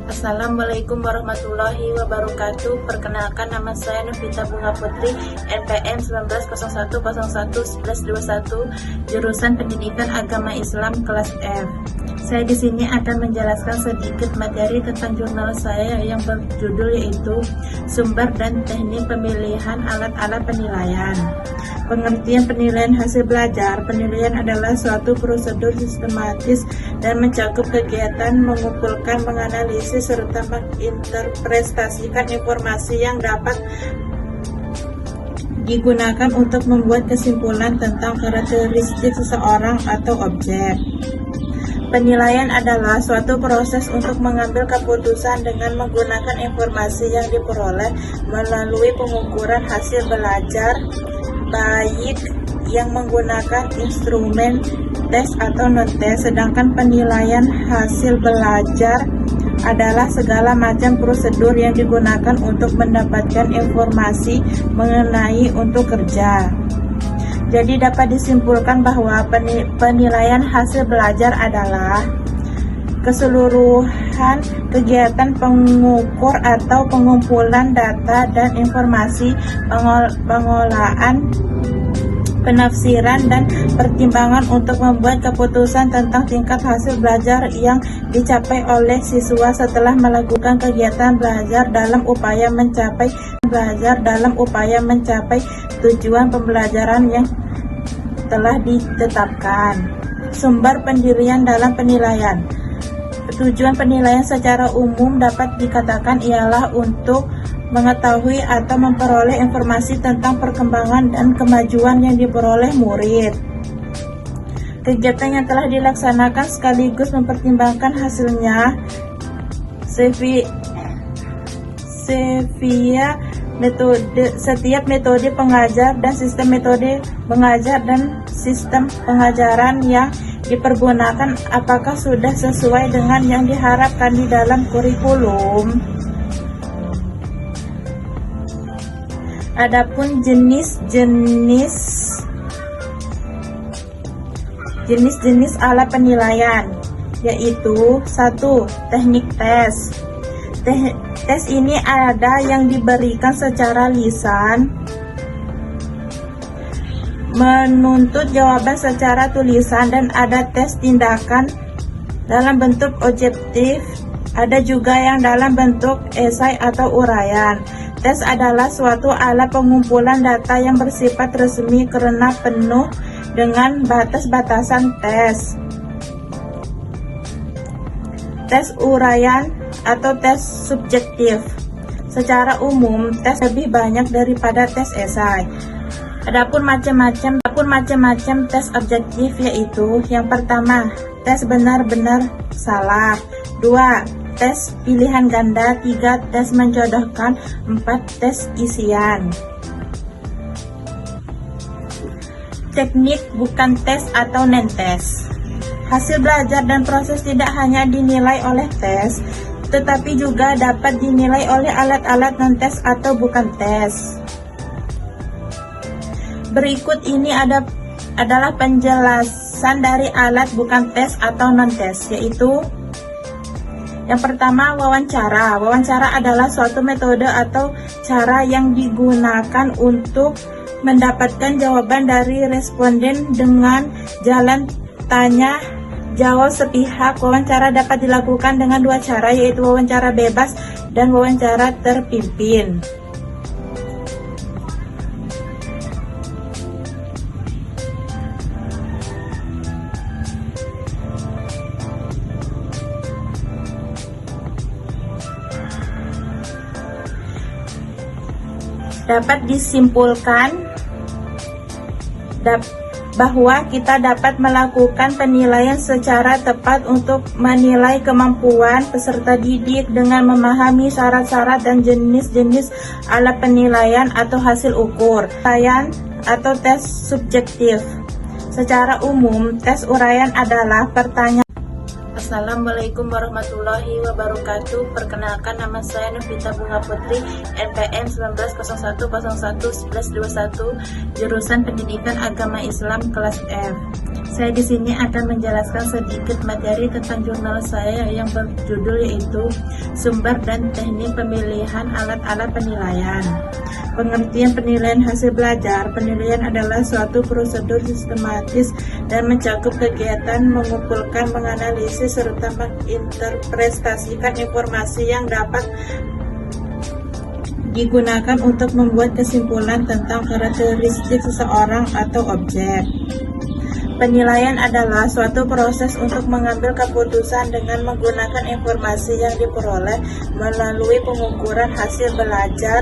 Assalamualaikum warahmatullahi wabarakatuh. Perkenalkan, nama saya Novita Bunga Putri, NPM 1901011121, jurusan Pendidikan Agama Islam kelas F. Saya di sini akan menjelaskan sedikit materi tentang jurnal saya yang berjudul yaitu Sumber dan Teknik Pemilihan Alat-alat Penilaian. Pengertian penilaian hasil belajar. Penilaian adalah suatu prosedur sistematis dan mencakup kegiatan mengumpulkan, menganalisis, serta menginterpretasikan informasi yang dapat digunakan untuk membuat kesimpulan tentang karakteristik seseorang atau objek. Penilaian adalah suatu proses untuk mengambil keputusan dengan menggunakan informasi yang diperoleh melalui pengukuran hasil belajar, baik yang menggunakan instrumen tes atau non-tes. Sedangkan penilaian hasil belajar adalah segala macam prosedur yang digunakan untuk mendapatkan informasi mengenai untuk kerja. Jadi dapat disimpulkan bahwa penilaian hasil belajar adalah keseluruhan kegiatan pengukur atau pengumpulan data dan informasi, pengolahan, penafsiran, dan pertimbangan untuk membuat keputusan tentang tingkat hasil belajar yang dicapai oleh siswa setelah melakukan kegiatan belajar dalam upaya mencapai tujuan pembelajaran yang telah ditetapkan. Sumber pendirian dalam penilaian. Tujuan penilaian secara umum dapat dikatakan ialah untuk mengetahui atau memperoleh informasi tentang perkembangan dan kemajuan yang diperoleh murid. Kegiatan yang telah dilaksanakan sekaligus mempertimbangkan hasilnya setiap metode pengajar dan sistem metode mengajar dan sistem pengajaran yang dipergunakan apakah sudah sesuai dengan yang diharapkan di dalam kurikulum. Adapun jenis-jenis alat penilaian yaitu 1. Teknik tes. Tes ini ada yang diberikan secara lisan, menuntut jawaban secara tulisan, dan ada tes tindakan dalam bentuk objektif, ada juga yang dalam bentuk esai atau uraian. Tes adalah suatu alat pengumpulan data yang bersifat resmi karena penuh dengan batas-batasan tes. Tes uraian atau tes subjektif. Secara umum, tes lebih banyak daripada tes esai. Adapun macam-macam tes objektif yaitu yang pertama, tes benar-benar salah. 2. Tes pilihan ganda. 3. Tes menjodohkan. 4. Tes isian. Teknik bukan tes atau non-tes. Hasil belajar dan proses tidak hanya dinilai oleh tes, tetapi juga dapat dinilai oleh alat-alat non-tes atau bukan tes. Berikut ini adalah penjelasan dari alat bukan tes atau non-tes, yaitu yang pertama, wawancara. Wawancara adalah suatu metode atau cara yang digunakan untuk mendapatkan jawaban dari responden dengan jalan tanya jawab sepihak. Wawancara dapat dilakukan dengan dua cara, yaitu wawancara bebas dan wawancara terpimpin. Dapat disimpulkan bahwa kita dapat melakukan penilaian secara tepat untuk menilai kemampuan peserta didik dengan memahami syarat-syarat dan jenis-jenis alat penilaian atau hasil ukur. Penilaian atau tes subjektif. Secara umum, tes uraian adalah pertanyaan. Assalamualaikum warahmatullahi wabarakatuh. Perkenalkan, nama saya Novita Bunga Putri, NPM 1901011121, jurusan Pendidikan Agama Islam kelas F. Saya di sini akan menjelaskan sedikit materi tentang jurnal saya yang berjudul yaitu Sumber dan Teknik Pemilihan Alat-alat Penilaian. Pengertian penilaian hasil belajar. Penilaian adalah suatu prosedur sistematis dan mencakup kegiatan mengumpulkan, menganalisis, serta menginterpretasikan informasi yang dapat digunakan untuk membuat kesimpulan tentang karakteristik seseorang atau objek. Penilaian adalah suatu proses untuk mengambil keputusan dengan menggunakan informasi yang diperoleh melalui pengukuran hasil belajar,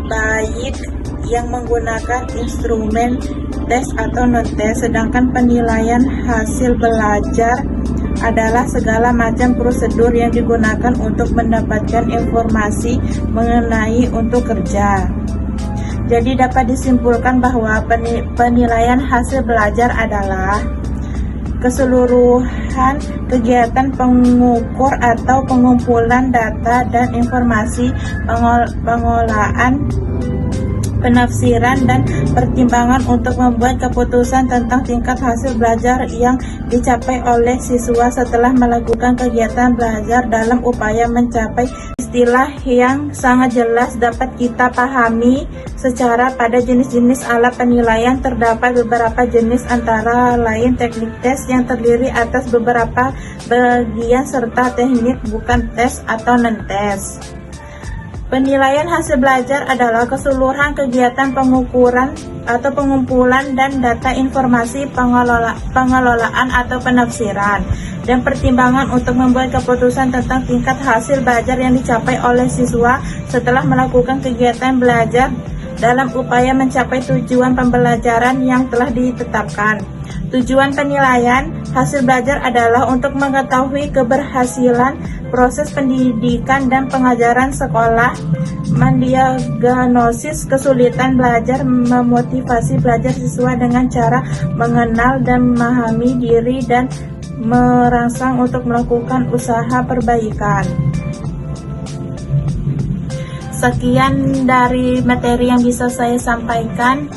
baik yang menggunakan instrumen tes atau non-tes. Sedangkan penilaian hasil belajar adalah segala macam prosedur yang digunakan untuk mendapatkan informasi mengenai untuk kerja. Jadi dapat disimpulkan bahwa penilaian hasil belajar adalah keseluruhan kegiatan pengukur atau pengumpulan data dan informasi, pengolahan, penafsiran, dan pertimbangan untuk membuat keputusan tentang tingkat hasil belajar yang dicapai oleh siswa setelah melakukan kegiatan belajar dalam upaya mencapai istilah yang sangat jelas dapat kita pahami secara pada jenis-jenis alat penilaian. Terdapat beberapa jenis antara lain teknik tes yang terdiri atas beberapa bagian serta teknik bukan tes atau non-tes. Penilaian hasil belajar adalah keseluruhan kegiatan pengukuran atau pengumpulan dan data informasi, pengelolaan atau penafsiran, dan pertimbangan untuk membuat keputusan tentang tingkat hasil belajar yang dicapai oleh siswa setelah melakukan kegiatan belajar dalam upaya mencapai tujuan pembelajaran yang telah ditetapkan. Tujuan penilaian hasil belajar adalah untuk mengetahui keberhasilan proses pendidikan dan pengajaran sekolah, mendiagnosis kesulitan belajar, memotivasi belajar siswa dengan cara mengenal dan memahami diri, dan merangsang untuk melakukan usaha perbaikan. Sekian dari materi yang bisa saya sampaikan.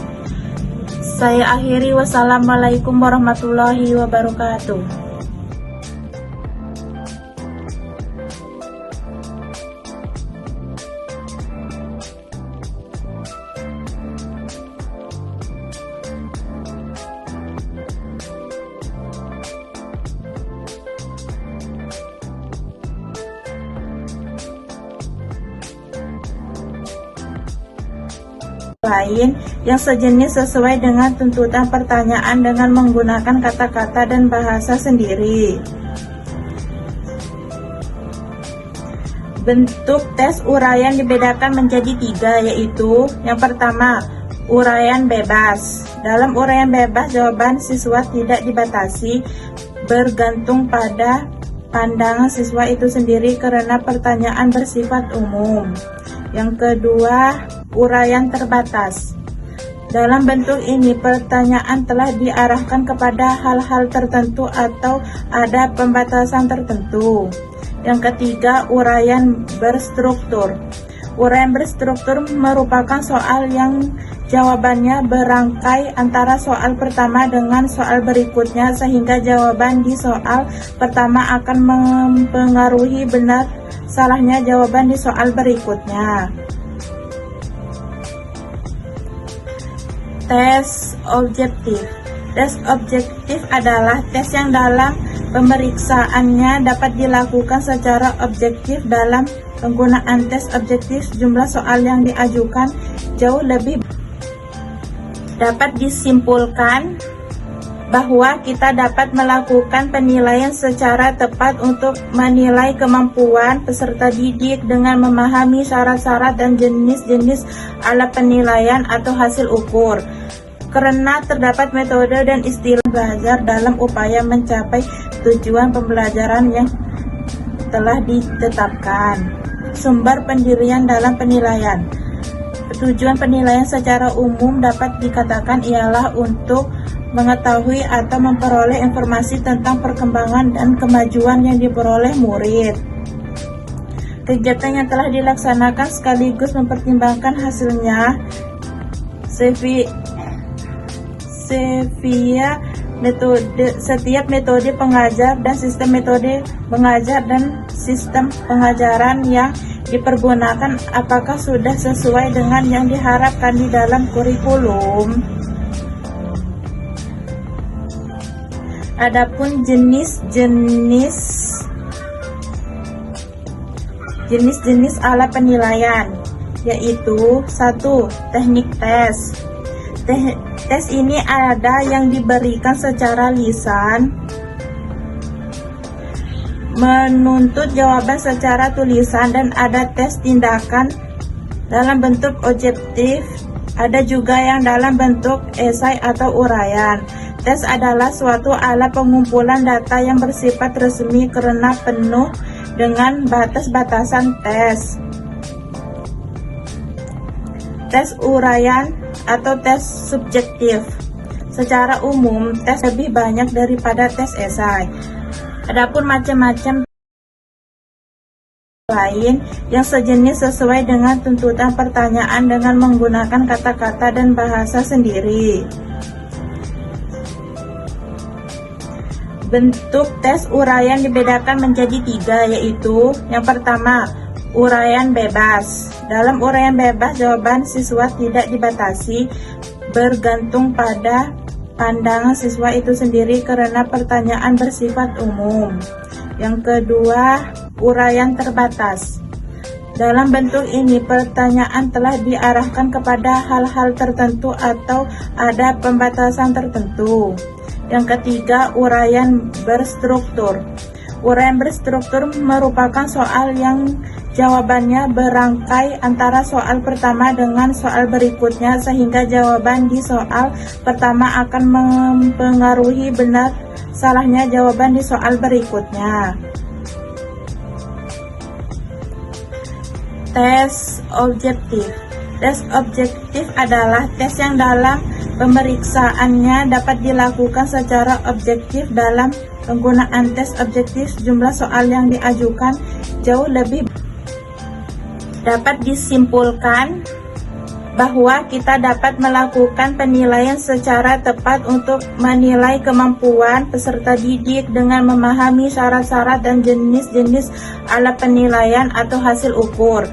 Saya akhiri. Wassalamualaikum warahmatullahi wabarakatuh. Lain yang sejenis sesuai dengan tuntutan pertanyaan dengan menggunakan kata-kata dan bahasa sendiri. Bentuk tes uraian dibedakan menjadi 3, yaitu yang pertama, uraian bebas. Dalam uraian bebas, jawaban siswa tidak dibatasi bergantung pada pandangan siswa itu sendiri karena pertanyaan bersifat umum. Yang kedua, uraian terbatas. Dalam bentuk ini, pertanyaan telah diarahkan kepada hal-hal tertentu atau ada pembatasan tertentu. Yang ketiga, uraian berstruktur. Uraian berstruktur merupakan soal yang jawabannya berangkai antara soal pertama dengan soal berikutnya, sehingga jawaban di soal pertama akan mempengaruhi benar salahnya jawaban di soal berikutnya. Tes objektif. Tes objektif adalah tes yang dalam pemeriksaannya dapat dilakukan secara objektif. Dalam penggunaan tes objektif, jumlah soal yang diajukan jauh lebih. Dapat disimpulkan bahwa kita dapat melakukan penilaian secara tepat untuk menilai kemampuan peserta didik dengan memahami syarat-syarat dan jenis-jenis alat penilaian atau hasil ukur. Karena terdapat metode dan istilah belajar dalam upaya mencapai tujuan pembelajaran yang telah ditetapkan. Sumber pendirian dalam penilaian. Tujuan penilaian secara umum dapat dikatakan ialah untuk mengetahui atau memperoleh informasi tentang perkembangan dan kemajuan yang diperoleh murid. Kegiatan yang telah dilaksanakan sekaligus mempertimbangkan hasilnya setiap metode pengajar dan sistem metode mengajar dan sistem pengajaran yang dipergunakan apakah sudah sesuai dengan yang diharapkan di dalam kurikulum. Adapun jenis-jenis alat penilaian yaitu 1. Teknik tes. Tes ini ada yang diberikan secara lisan, menuntut jawaban secara tulisan, dan ada tes tindakan dalam bentuk objektif, ada juga yang dalam bentuk esai atau uraian. Tes adalah suatu alat pengumpulan data yang bersifat resmi karena penuh dengan batas-batasan tes. Tes uraian atau tes subjektif. Secara umum, tes lebih banyak daripada tes esai. Adapun macam-macam lain yang sejenis sesuai dengan tuntutan pertanyaan dengan menggunakan kata-kata dan bahasa sendiri. Bentuk tes uraian dibedakan menjadi 3, yaitu yang pertama, uraian bebas. Dalam uraian bebas, jawaban siswa tidak dibatasi bergantung pada pandangan siswa itu sendiri karena pertanyaan bersifat umum. Yang kedua, uraian terbatas. Dalam bentuk ini, pertanyaan telah diarahkan kepada hal-hal tertentu atau ada pembatasan tertentu. Yang ketiga, uraian berstruktur. Uraian berstruktur merupakan soal yang jawabannya berangkai antara soal pertama dengan soal berikutnya sehingga jawaban di soal pertama akan mempengaruhi benar salahnya jawaban di soal berikutnya. Tes objektif. Tes objektif adalah tes yang dalam pemeriksaannya dapat dilakukan secara objektif. Dalam penggunaan tes objektif, jumlah soal yang diajukan jauh lebih. Dapat disimpulkan bahwa kita dapat melakukan penilaian secara tepat untuk menilai kemampuan peserta didik dengan memahami syarat-syarat dan jenis-jenis alat penilaian atau hasil ukur.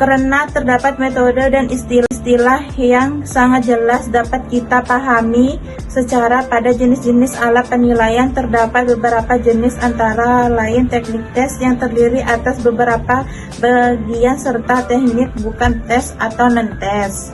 Karena terdapat metode dan istilah yang sangat jelas dapat kita pahami secara pada jenis-jenis alat penilaian. Terdapat beberapa jenis antara lain teknik tes yang terdiri atas beberapa bagian serta teknik bukan tes atau non-tes.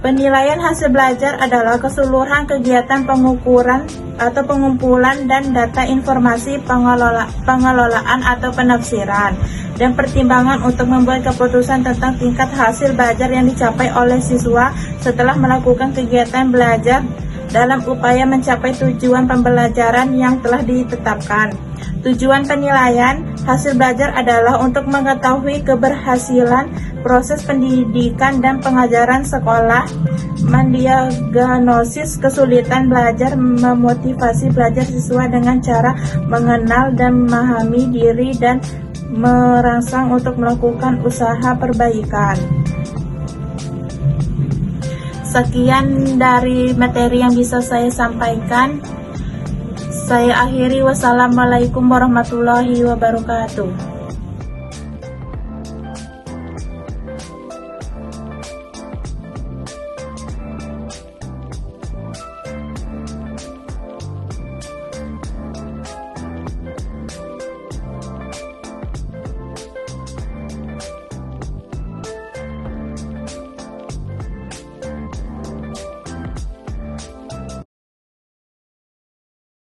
Penilaian hasil belajar adalah keseluruhan kegiatan pengukuran atau pengumpulan dan data informasi pengelolaan atau penafsiran dan pertimbangan untuk membuat keputusan tentang tingkat hasil belajar yang dicapai oleh siswa setelah melakukan kegiatan belajar dalam upaya mencapai tujuan pembelajaran yang telah ditetapkan. Tujuan penilaian hasil belajar adalah untuk mengetahui keberhasilan proses pendidikan dan pengajaran sekolah, mendiagnosis kesulitan belajar, memotivasi belajar siswa dengan cara mengenal dan memahami diri dan merangsang untuk melakukan usaha perbaikan. Sekian dari materi yang bisa saya sampaikan. Saya akhiri, wassalamualaikum warahmatullahi wabarakatuh.